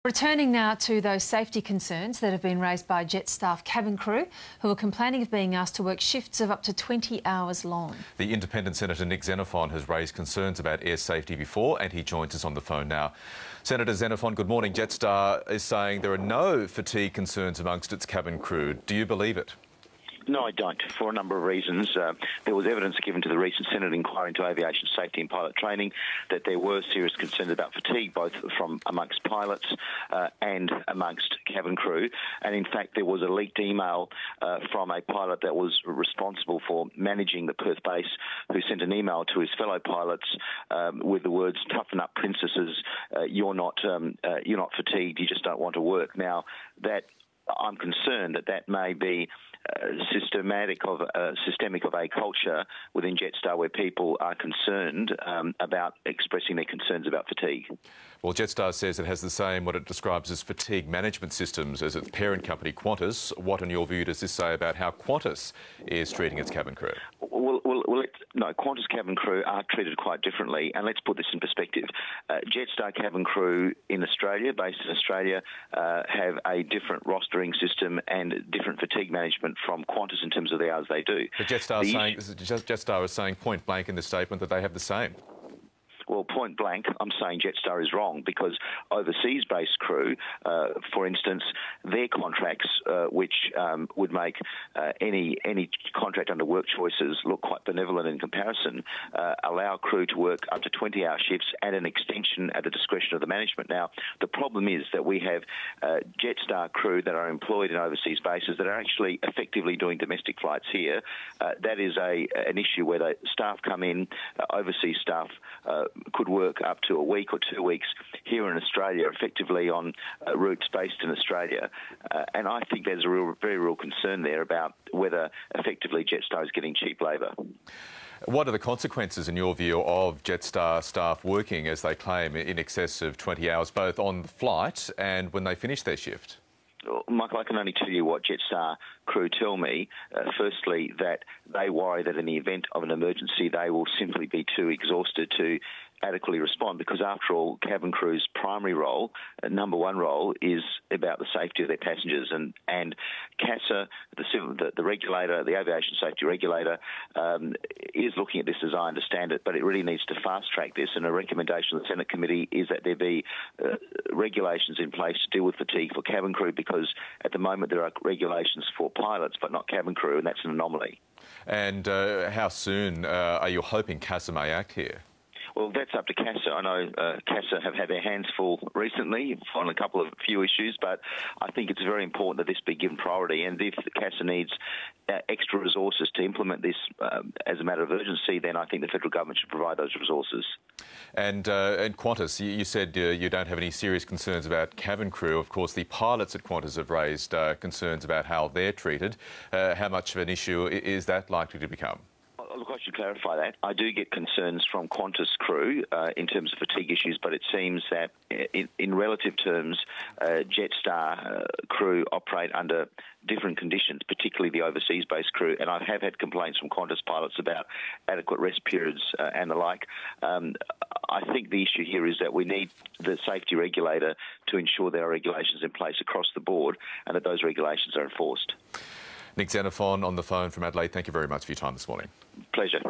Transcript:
Returning now to those safety concerns that have been raised by Jetstar cabin crew who are complaining of being asked to work shifts of up to 20 hours long. The independent Senator Nick Xenophon has raised concerns about air safety before, and he joins us on the phone now. Senator Xenophon, good morning. Jetstar is saying there are no fatigue concerns amongst its cabin crew. Do you believe it? No, I don't, for a number of reasons. There was evidence given to the recent Senate inquiry into aviation safety and pilot training that there were serious concerns about fatigue, both from amongst pilots and amongst cabin crew. And in fact, there was a leaked email from a pilot that was responsible for managing the Perth base, who sent an email to his fellow pilots with the words, "Toughen up, princesses, you're not fatigued, you just don't want to work." Now, that I'm concerned that may be systemic of a culture within Jetstar where people are concerned about expressing their concerns about fatigue. Well, Jetstar says it has the same, what it describes as fatigue management systems as its parent company Qantas. What, in your view, does this say about how Qantas is treating its cabin crew? No, Qantas cabin crew are treated quite differently, and let's put this in perspective. Jetstar cabin crew in Australia, based in Australia, have a different rostering system and different fatigue management from Qantas in terms of the hours they do. But Jetstar is saying point blank in the statement that they have the same. Well, point blank, I'm saying Jetstar is wrong because overseas-based crew, for instance, their contracts, which would make any contract under work choices look quite benevolent in comparison, allow crew to work up to 20-hour shifts and an extension at the discretion of the management. Now, the problem is that we have Jetstar crew that are employed in overseas bases that are actually effectively doing domestic flights here. That is an issue where the staff come in, overseas staff could work up to a week or 2 weeks here in Australia, effectively on routes based in Australia. And I think there's a very real concern there about whether effectively Jetstar is getting cheap labour. What are the consequences, in your view, of Jetstar staff working, as they claim, in excess of 20 hours, both on the flight and when they finish their shift? Michael, I can only tell you what Jetstar crew tell me. Firstly, that they worry that in the event of an emergency, they will simply be too exhausted to adequately respond, because after all, cabin crew's primary role, number one role, is about the safety of their passengers. And CASA, the regulator, the aviation safety regulator, is looking at this as I understand it, but it really needs to fast-track this, and a recommendation of the Senate committee is that there be regulations in place to deal with fatigue for cabin crew, because at the moment there are regulations for pilots but not cabin crew, and that's an anomaly. And how soon are you hoping CASA may act here? Well, that's up to CASA. I know CASA have had their hands full recently on a few issues, but I think it's very important that this be given priority. And if CASA needs extra resources to implement this as a matter of urgency, then I think the federal government should provide those resources. And Qantas, you said you don't have any serious concerns about cabin crew. Of course, the pilots at Qantas have raised concerns about how they're treated. How much of an issue is that likely to become? Look, I should clarify that. I do get concerns from Qantas crew in terms of fatigue issues, but it seems that in relative terms, Jetstar crew operate under different conditions, particularly the overseas-based crew, and I have had complaints from Qantas pilots about adequate rest periods and the like. I think the issue here is that we need the safety regulator to ensure there are regulations in place across the board and that those regulations are enforced. Nick Xenophon on the phone from Adelaide, thank you very much for your time this morning. Pleasure.